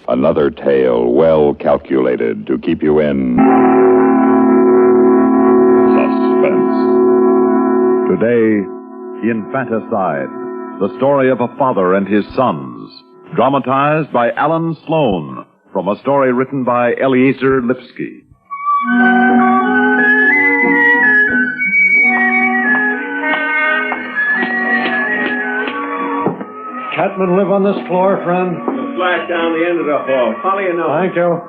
Another tale well calculated to keep you in suspense. Today, Infanticide, the story of a father and his sons, dramatized by Alan Sloan, from a story written by Eliezer Lipsky. Catman live on this floor, friend? The flat down the end of the hall. Follow your nose. Thank you.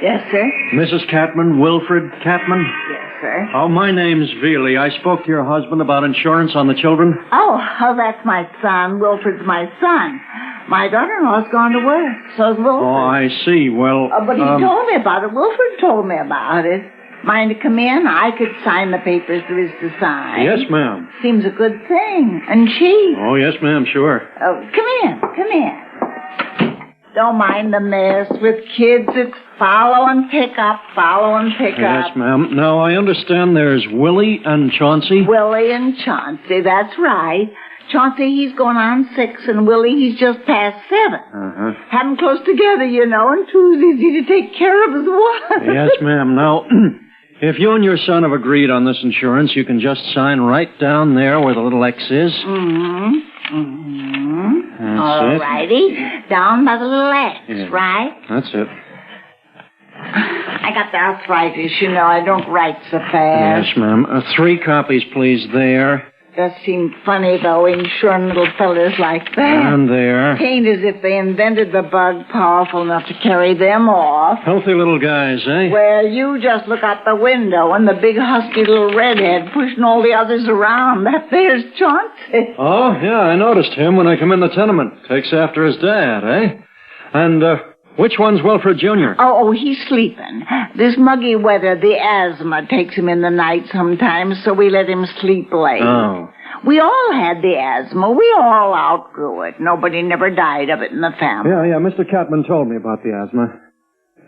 Yes, sir? Mrs. Catman, Wilfred Catman? Yes, sir. Oh, my name's Veely. I spoke to your husband about insurance on the children. Oh, that's my son. Wilfred's my son. My daughter-in-law's gone to work. So's Wilfred. Oh, I see. Well, But he told me about it. Wilfred told me about it. Mind to come in? I could sign the papers there is to sign. Yes, ma'am. Seems a good thing. And cheap. Oh, yes, ma'am, sure. Oh, come in. Come in. Don't mind the mess. With kids, it's follow and pick up, follow and pick Yes, up. ma'am. Now, I understand there's Willie and Chauncey. Willie and Chauncey, that's right. Chauncey, he's going on 6, and Willie, he's just past 7. Uh-huh. Have 'em close together, you know, and two's easy to take care of as one. Yes, ma'am. Now, if you and your son have agreed on this insurance, you can just sign right down there where the little X is. Mm-hmm. Mm-hmm. That's All it. righty. Down by the little X, Yeah. right? That's it. I got the arthritis, you know. I don't write so fast. Yes, ma'am. 3 copies, please, there. Does seem funny, though, insuring little fellas like that. And there. Ain't as if they invented the bug powerful enough to carry them off. Healthy little guys, eh? Well, you just look out the window and the big husky little redhead pushing all the others around. That there's Chauncey. Oh, yeah, I noticed him when I come in the tenement. Takes after his dad, eh? And, which one's Wilfred Jr.? Oh, he's sleeping. This muggy weather, the asthma takes him in the night sometimes, so we let him sleep late. Oh. We all had the asthma. We all outgrew it. Nobody never died of it in the family. Yeah, Mr. Catman told me about the asthma.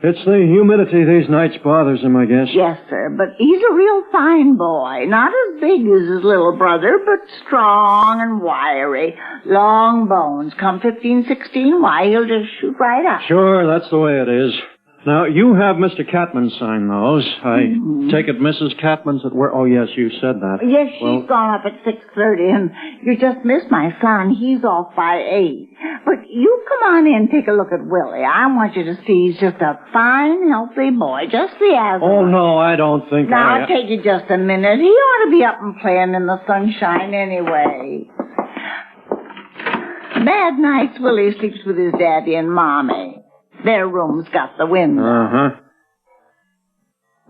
It's the humidity these nights bothers him, I guess. Yes, sir, but he's a real fine boy. Not as big as his little brother, but strong and wiry. Long bones. Come 15, 16, why, he'll just shoot right up. Sure, that's the way it is. Now, you have Mr. Catman sign those. I take it Mrs. Catman's at work. Oh, yes, you said that. Yes, she's gone up at 6:30, and you just missed my son. He's off by 8. But you come on in and take a look at Willie. I want you to see he's just a fine, healthy boy. Just the asthma. Oh, no, I don't think Now, I'll take you just a minute. He ought to be up and playing in the sunshine anyway. Bad nights, Willie sleeps with his daddy and mommy. Their room's got the window. Uh-huh.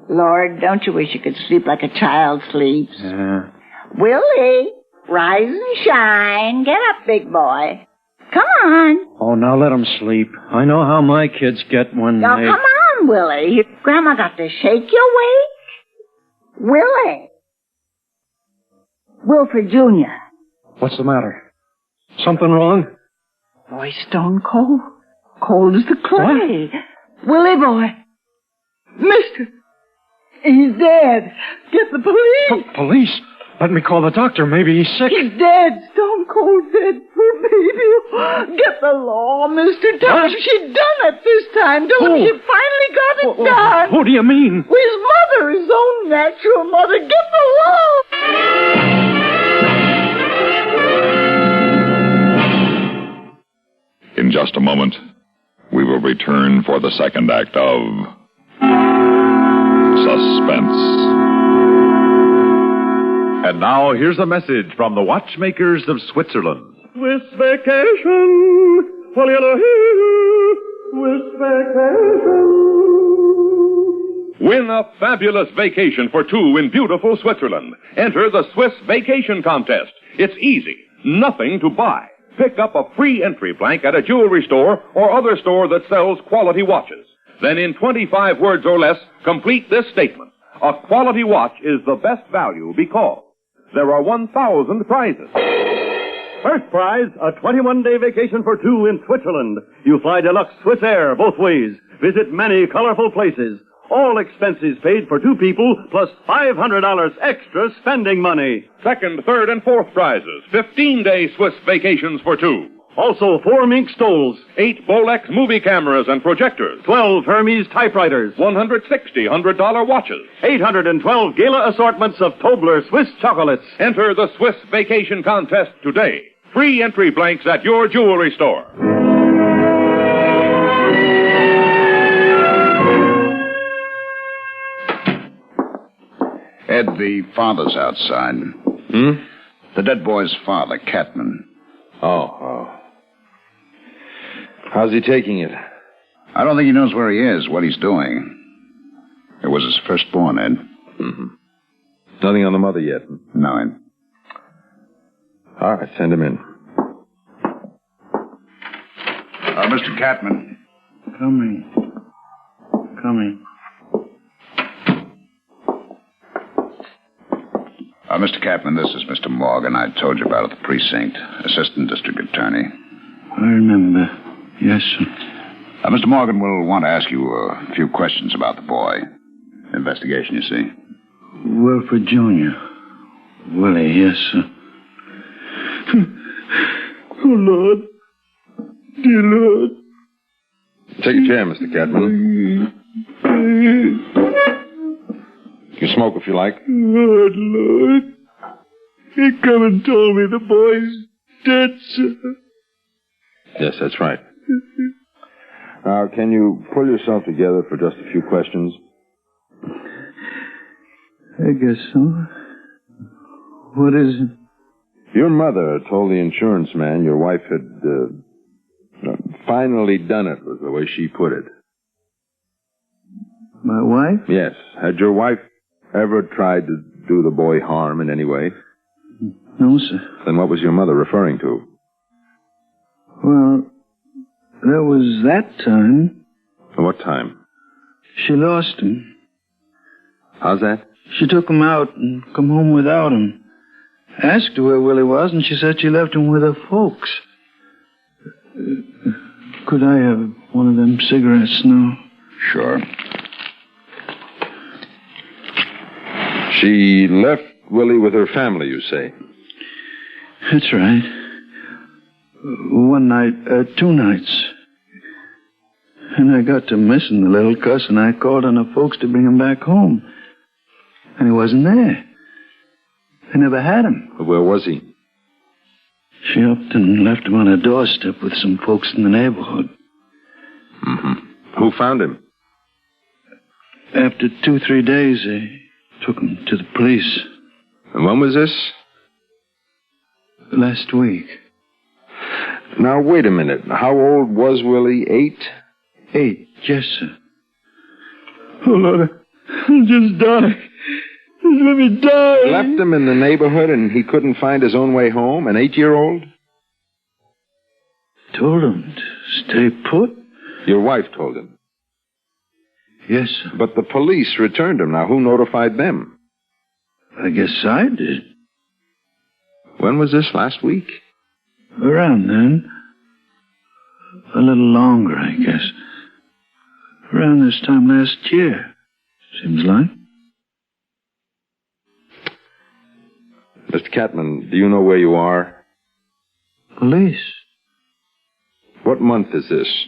Lord, don't you wish you could sleep like a child sleeps? Yeah. Willie, rise and shine. Get up, big boy. Come on. Oh, now let him sleep. I know how my kids get when Now, they... come on, Willie. Grandma got to shake you awake. Willie. Wilfred Jr. What's the matter? Something wrong? Boy, stone cold. Cold as the clay. Willie boy. Mister. He's dead. Get the police. Police? Let me call the doctor. Maybe he's sick. He's dead. Stone cold dead. Poor baby. Get the law, mister. Tell him she done it this time. Tell him Who? she finally got it done. Who do you mean? His mother, his own natural mother. Get the law. In just a moment, we will return for the second act of Suspense. And now, here's a message from the watchmakers of Switzerland. Swiss vacation. Swiss vacation. Win a fabulous vacation for 2 in beautiful Switzerland. Enter the Swiss Vacation Contest. It's easy. Nothing to buy. Pick up a free entry blank at a jewelry store or other store that sells quality watches. Then in 25 words or less, complete this statement. A quality watch is the best value because there are 1,000 prizes. First prize, a 21-day vacation for 2 in Switzerland. You fly deluxe Swiss Air both ways. Visit many colorful places. All expenses paid for 2 people, plus $500 extra spending money. Second, third, and fourth prizes. 15-day Swiss vacations for 2. Also, 4 mink stoles, 8 Bolex movie cameras and projectors. 12 Hermes typewriters, 160 $100 watches. 812 gala assortments of Tobler Swiss chocolates. Enter the Swiss Vacation Contest today. Free entry blanks at your jewelry store. Ed, the father's outside. The dead boy's father, Catman. Oh. How's he taking it? I don't think he knows where he is, what he's doing. It was his firstborn, Ed. Mm-hmm. Nothing on the mother yet? No, Ed. All right, send him in. Mr. Catman. Coming. Mr. Catman, this is Mr. Morgan. I told you about at the precinct. Assistant District Attorney. I remember. Yes, sir. Mr. Morgan will want to ask you a few questions about the boy. Investigation, you see. Wilfred Jr. Willie, yes, sir. Oh, Lord. Dear Lord. Take a chair, Mr. Catman. You can smoke if you like. Lord. He come and told me the boy's dead, sir. Yes, that's right. Now, can you pull yourself together for just a few questions? I guess so. What is it? Your mother told the insurance man your wife had finally done it, was the way she put it. My wife? Yes. Had your wife ever tried to do the boy harm in any way? No, sir. Then what was your mother referring to? Well, there was that time. What time? She lost him. How's that? She took him out and come home without him. Asked her where Willie was, and she said she left him with her folks. Could I have one of them cigarettes now? Sure. She left Willie with her family, you say? That's right. One night, 2 nights. And I got to missing the little cuss, and I called on the folks to bring him back home. And he wasn't there. They never had him. Where was he? She upped and left him on a doorstep with some folks in the neighborhood. Mm-hmm. Who found him? After 2-3 days, they took him to the police. And when was this? Last week. Now, wait a minute. How old was Willie? 8? 8, yes, sir. Oh, Lord, I'll just die. Just let me die. Left him in the neighborhood and he couldn't find his own way home? An 8-year-old? Told him to stay put. Your wife told him? Yes, sir. But the police returned him. Now, who notified them? I guess I did. When was this, last week? Around then. A little longer, I guess. Around this time last year, seems like. Mr. Catman, do you know where you are? Police. What month is this?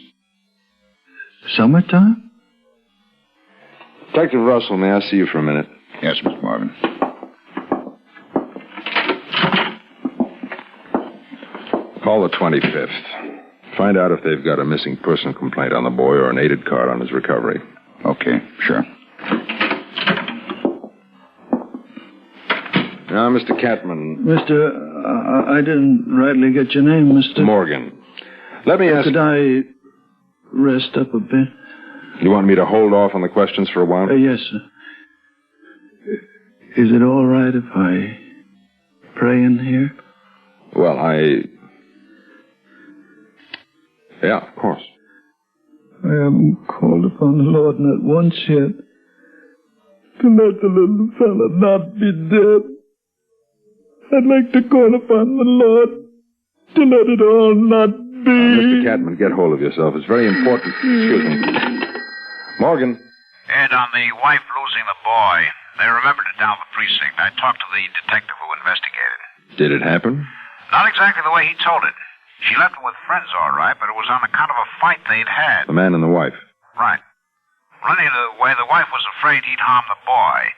Summertime? Detective Russell, may I see you for a minute? Yes, Mr. Morgan. Call the 25th. Find out if they've got a missing person complaint on the boy or an aided card on his recovery. Okay, sure. Now, Mr. Catman. I didn't rightly get your name, Mr. Morgan. Let me ask... Could I rest up a bit? You want me to hold off on the questions for a while? Yes, sir. Is it all right if I pray in here? Well, Yeah, of course. I haven't called upon the Lord not once yet to let the little fella not be dead. I'd like to call upon the Lord to let it all not be. Mr. Catman, get hold of yourself. It's very important. Excuse me. Morgan. Ed, on the wife losing the boy, they remembered it down at the precinct. I talked to the detective who investigated. Did it happen? Not exactly the way he told it. She left him with friends, all right, but it was on account of a fight they'd had. The man and the wife. Right. Well, anyway, the wife was afraid he'd harm the boy.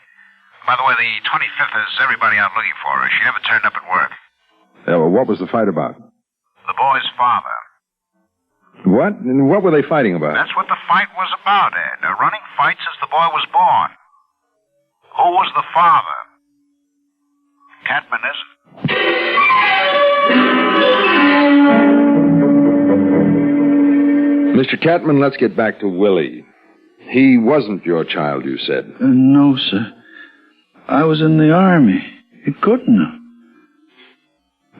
By the way, the 25th has everybody out looking for her. She never turned up at work. Yeah, well, what was the fight about? The boy's father. What? And what were they fighting about? That's what the fight was about, Ed. A running fight since the boy was born. Who was the father? Catman isn't. Mr. Catman, let's get back to Willie. He wasn't your child, you said. No, sir. I was in the army. He couldn't have.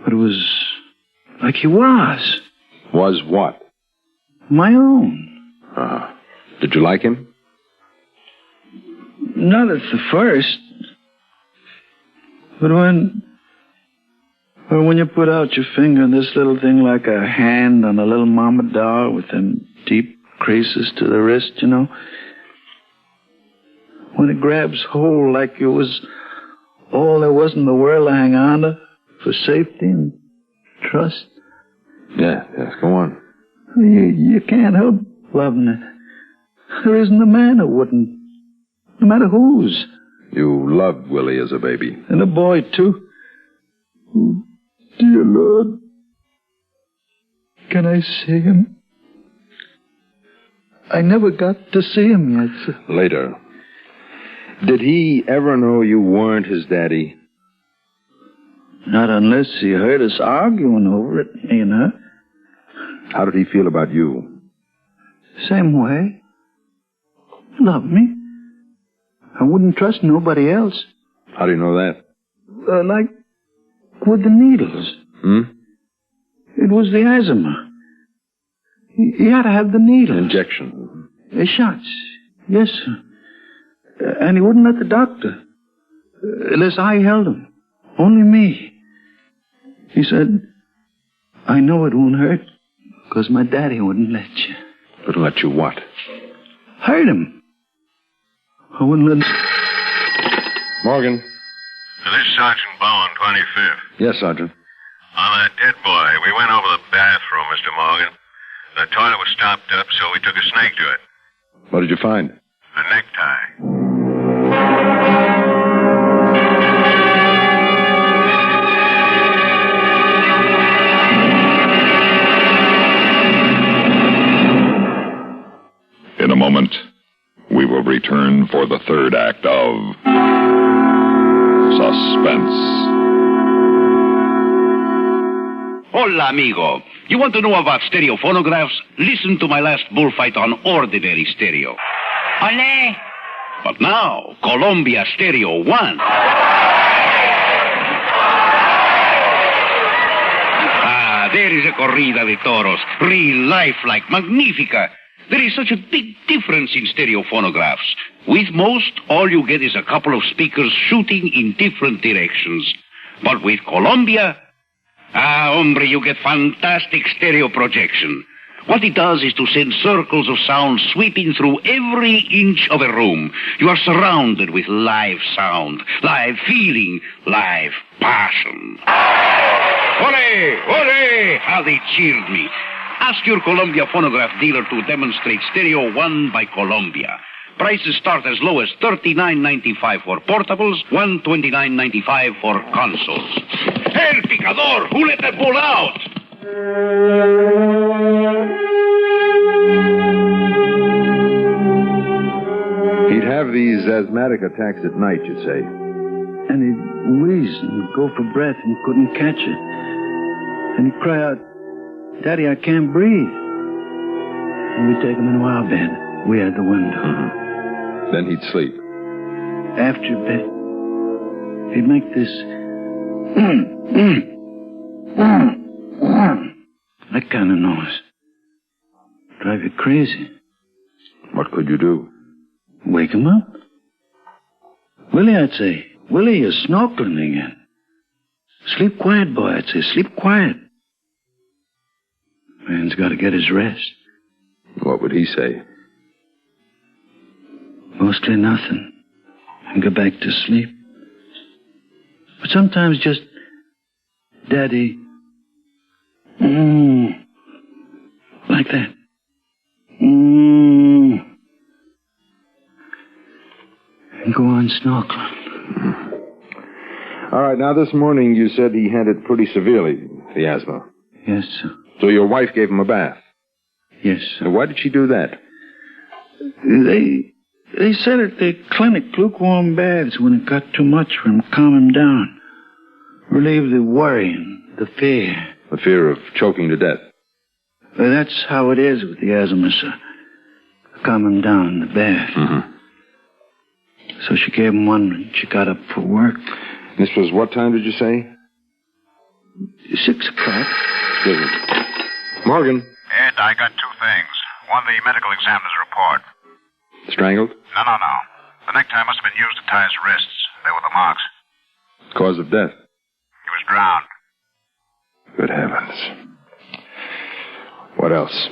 But it was like he was. Was what? My own. Did you like him? Not at the first. But when you put out your finger on this little thing like a hand on a little mama doll with them deep creases to the wrist, you know. When it grabs hold like it was all there was in the world to hang on to for safety and trust. Yes, go on. You can't help loving it. There isn't a man who wouldn't, no matter whose. You loved Willie as a baby. And a boy, too. Oh, dear Lord. Can I see him? I never got to see him yet, sir. Later. Did he ever know you weren't his daddy? Not unless he heard us arguing over it, you know. How did he feel about you? Same way. Love me. I wouldn't trust nobody else. How do you know that? Like with the needles. It was the asthma. He had to have the needles. Injection. Shots. Yes, sir. And he wouldn't let the doctor. Unless I held him. Only me. He said, I know it won't hurt, because my daddy wouldn't let you. Wouldn't let you what? Hurt him. I wouldn't let him. Morgan. This is Sergeant Bowen, 25th. Yes, Sergeant. On that dead boy, we went over the bathroom, Mr. Morgan. The toilet was stopped up, so we took a snake to it. What did you find? A necktie. In a moment, we will return for the third act of Suspense. Hola, amigo. You want to know about stereo phonographs? Listen to my last bullfight on ordinary stereo. Ole! But now, Columbia Stereo 1. There is a corrida de toros. Real life-like, magnifica. There is such a big difference in stereo phonographs. With most, all you get is a couple of speakers shooting in different directions. But with Columbia, hombre, you get fantastic stereo projection. What it does is to send circles of sound sweeping through every inch of a room. You are surrounded with live sound, live feeling, live passion. Ole! Ole! How they cheered me. Ask your Columbia phonograph dealer to demonstrate Stereo 1 by Columbia. Prices start as low as $39.95 for portables, $129.95 for consoles. El Picador! Who let that bull out? He'd have these asthmatic attacks at night, you'd say. And he'd wheeze and go for breath and couldn't catch it. And he'd cry out, Daddy, I can't breathe. And we'd take him in our bed. We had the window. Mm-hmm. Then he'd sleep. After a bit, he'd make this that kind of noise. Drive you crazy. What could you do? Wake him up. Willie, I'd say. Willie, you're snorkeling again. Sleep quiet, boy, I'd say. Sleep quiet. Man's got to get his rest. What would he say? Mostly nothing. And go back to sleep. But sometimes just, Daddy, like that. And go on snorkeling. All right, now this morning you said he had it pretty severely, the asthma. Yes, sir. So your wife gave him a bath? Yes, sir. And why did she do that? They said at the clinic lukewarm baths when it got too much for him, calm him down. Relieve the worry and the fear. The fear of choking to death. Well, that's how it is with the asthma, sir. Calm him down in the bath. Mm-hmm. So she gave him one when she got up for work. This was what time did you say? 6 o'clock. Good. Morgan. Ed, I got 2 things. One, the medical examiner's report. Strangled? No. The necktie must have been used to tie his wrists. They were the marks. Cause of death? He was drowned. Good heavens. What else?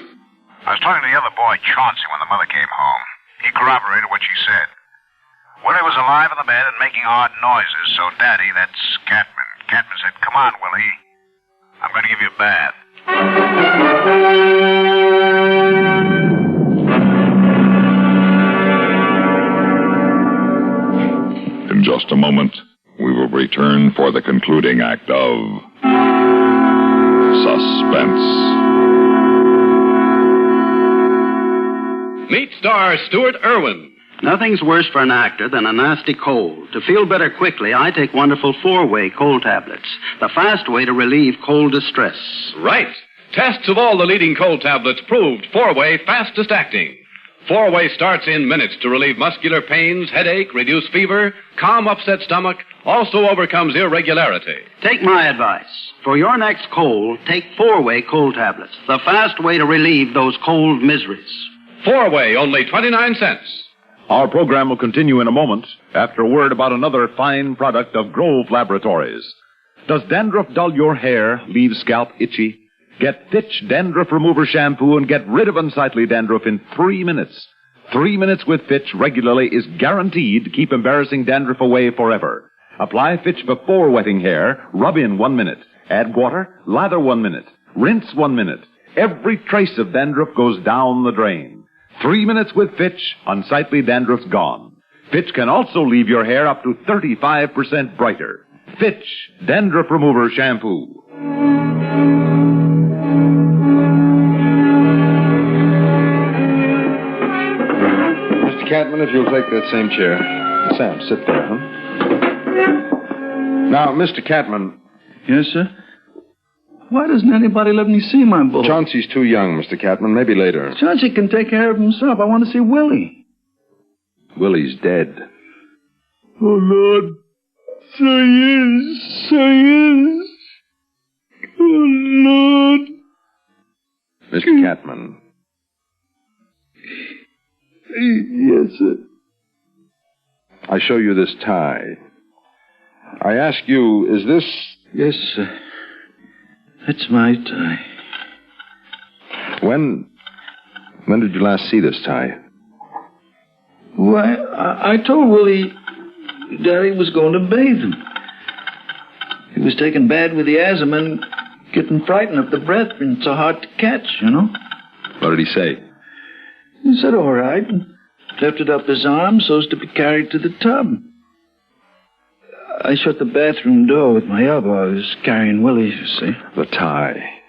I was talking to the other boy, Chauncey, when the mother came home. He corroborated what she said. Willie was alive in the bed and making odd noises, so Daddy, that's Catman said, "Come on, Willie. I'm going to give you a bath." In just a moment, we will return for the concluding act of Suspense. Meet star Stuart Irwin. Nothing's worse for an actor than a nasty cold. To feel better quickly, I take wonderful 4-way cold tablets. The fast way to relieve cold distress. Right. Tests of all the leading cold tablets proved 4-way fastest acting. 4-way starts in minutes to relieve muscular pains, headache, reduce fever, calm upset stomach, also overcomes irregularity. Take my advice. For your next cold, take 4-way cold tablets. The fast way to relieve those cold miseries. 4-way, only 29 cents. Our program will continue in a moment after a word about another fine product of Grove Laboratories. Does dandruff dull your hair, leave scalp itchy? Get Fitch Dandruff Remover Shampoo and get rid of unsightly dandruff in 3 minutes. 3 minutes with Fitch regularly is guaranteed to keep embarrassing dandruff away forever. Apply Fitch before wetting hair, rub in 1 minute. Add water, lather 1 minute. Rinse 1 minute. Every trace of dandruff goes down the drain. 3 minutes with Fitch, unsightly dandruff's gone. Fitch can also leave your hair up to 35% brighter. Fitch Dandruff Remover Shampoo. Mr. Catman, if you'll take that same chair. Sam, sit there, huh? Now, Mr. Catman. Yes, sir? Why doesn't anybody let me see my boy? Chauncey's too young, Mr. Catman. Maybe later. Chauncey can take care of himself. I want to see Willie. Willie's dead. Oh, Lord. So yes. Oh, Lord. Mr. Catman. Yes, sir. I show you this tie. I ask you, is this... Yes, sir. That's my tie. When did you last see this tie? Why, I told Willie Daddy was going to bathe him. He was taken bad with the asthma and getting frightened of the breath, and it's so hard to catch, you know. What did he say? He said, all right, and lifted up his arm so as to be carried to the tub. I shut the bathroom door with my elbow. I was carrying Willie, you see. The tie.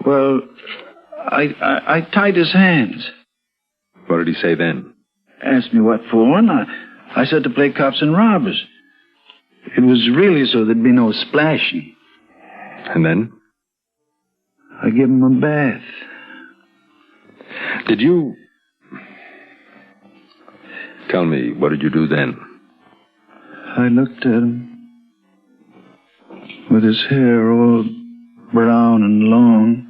Well, I tied his hands. What did he say then? Asked me what for, and I said to play cops and robbers. It was really so there'd be no splashing. And then? I gave him a bath. Did you... Tell me, what did you do then? I looked at him. With his hair all brown and long.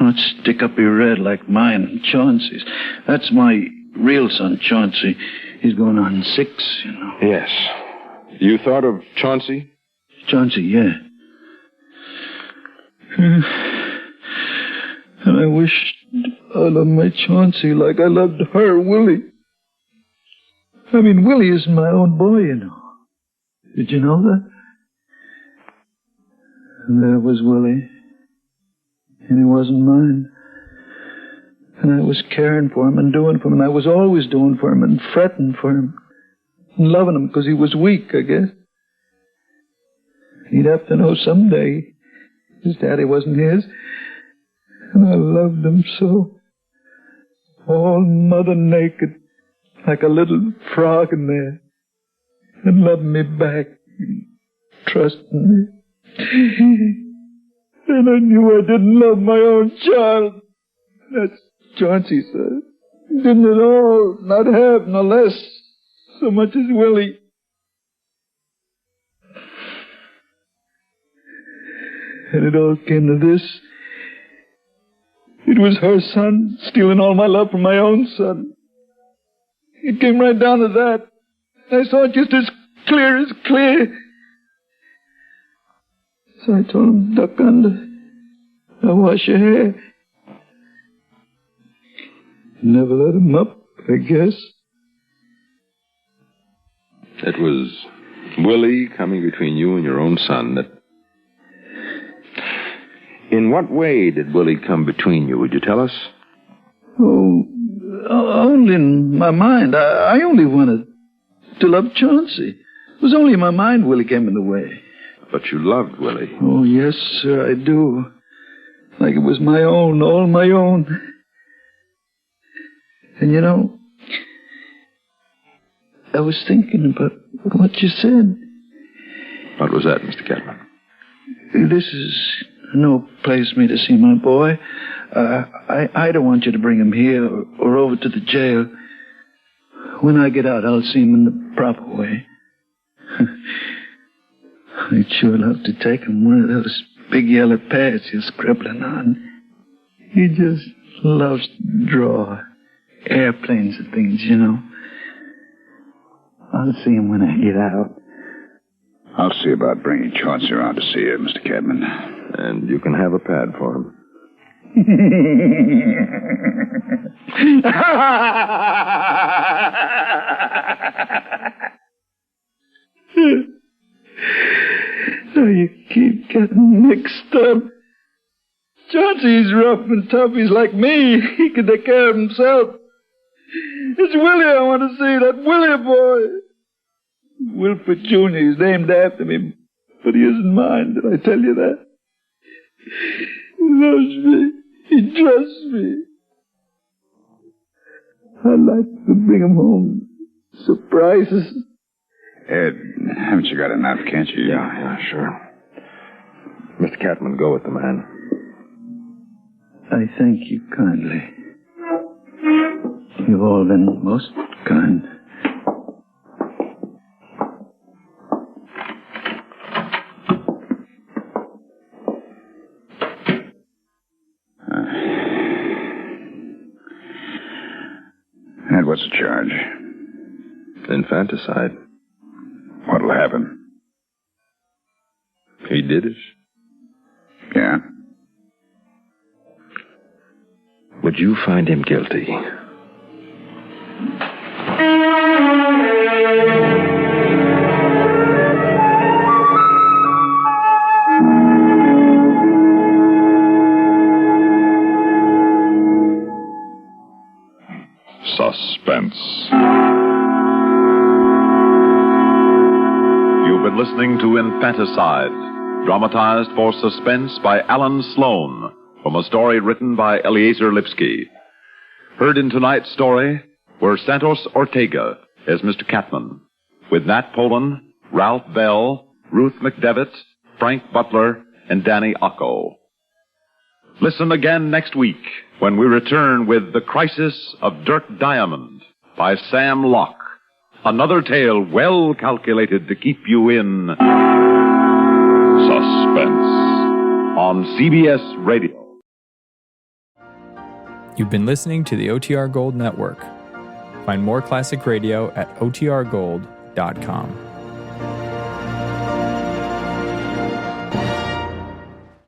Not stick-uppy red like mine and Chauncey's. That's my real son, Chauncey. He's going on 6, you know. Yes. You thought of Chauncey? Chauncey, yeah. And I wished I love my Chauncey like I loved her, Willie. I mean, Willie isn't my own boy, you know. Did you know that? And there was Willie. And he wasn't mine. And I was caring for him and doing for him. And I was always doing for him and fretting for him. And loving him because he was weak, I guess. He'd have to know someday his daddy wasn't his. And I loved him so. All mother naked, like a little frog in there. And loving me back, trusting me. And I knew I didn't love my own child. That's Chauncey said. Didn't at all, not half, no less, so much as Willie. And it all came to this. It was her son stealing all my love from my own son. It came right down to that. I saw it just as clear. So I told him, duck under. I'll wash your hair. Never let him up, I guess. It was Willie coming between you and your own son that... In what way did Willie come between you? Would you tell us? Oh, only in my mind. I only wanted to love Chauncey. It was only in my mind Willie came in the way. But you loved Willie. Oh, yes, sir, I do. Like it was my own, all my own. And you know, I was thinking about what you said. What was that, Mr. Catman? This is no place for me to see my boy. I don't want you to bring him here or over to the jail. When I get out, I'll see him in the proper way. I'd sure love to take him one of those big yellow pads you're scribbling on. He just loves to draw airplanes and things, you know. I'll see him when I get out. I'll see about bringing Chauncey around to see you, Mr. Cadman. And you can have a pad for him. Oh, you keep getting mixed up. Chauncey's rough and tough. He's like me. He can take care of himself. It's Willie I want to see, that Willie boy. Wilford Jr. is named after me, but he isn't mine. Did I tell you that? He loves me. He trusts me. I'd like to bring him home. Surprises. Ed, haven't you got enough, can't you? Yeah, sure. Mr. Catman, go with the man. I thank you kindly. You've all been most kind. Ed, what's the charge? Infanticide. What'll happen? He did it. Yeah? Would you find him guilty? Suspense. You've been listening to Infanticide, dramatized for suspense by Alan Sloan, from a story written by Eliezer Lipsky. Heard in tonight's story were Santos Ortega as Mr. Catman, with Nat Polan, Ralph Bell, Ruth McDevitt, Frank Butler, and Danny Ocko. Listen again next week when we return with The Crisis of Dirk Diamond by Sam Locke, another tale well calculated to keep you in suspense on CBS Radio. You've been listening to the OTR Gold Network. Find more classic radio at otrgold.com.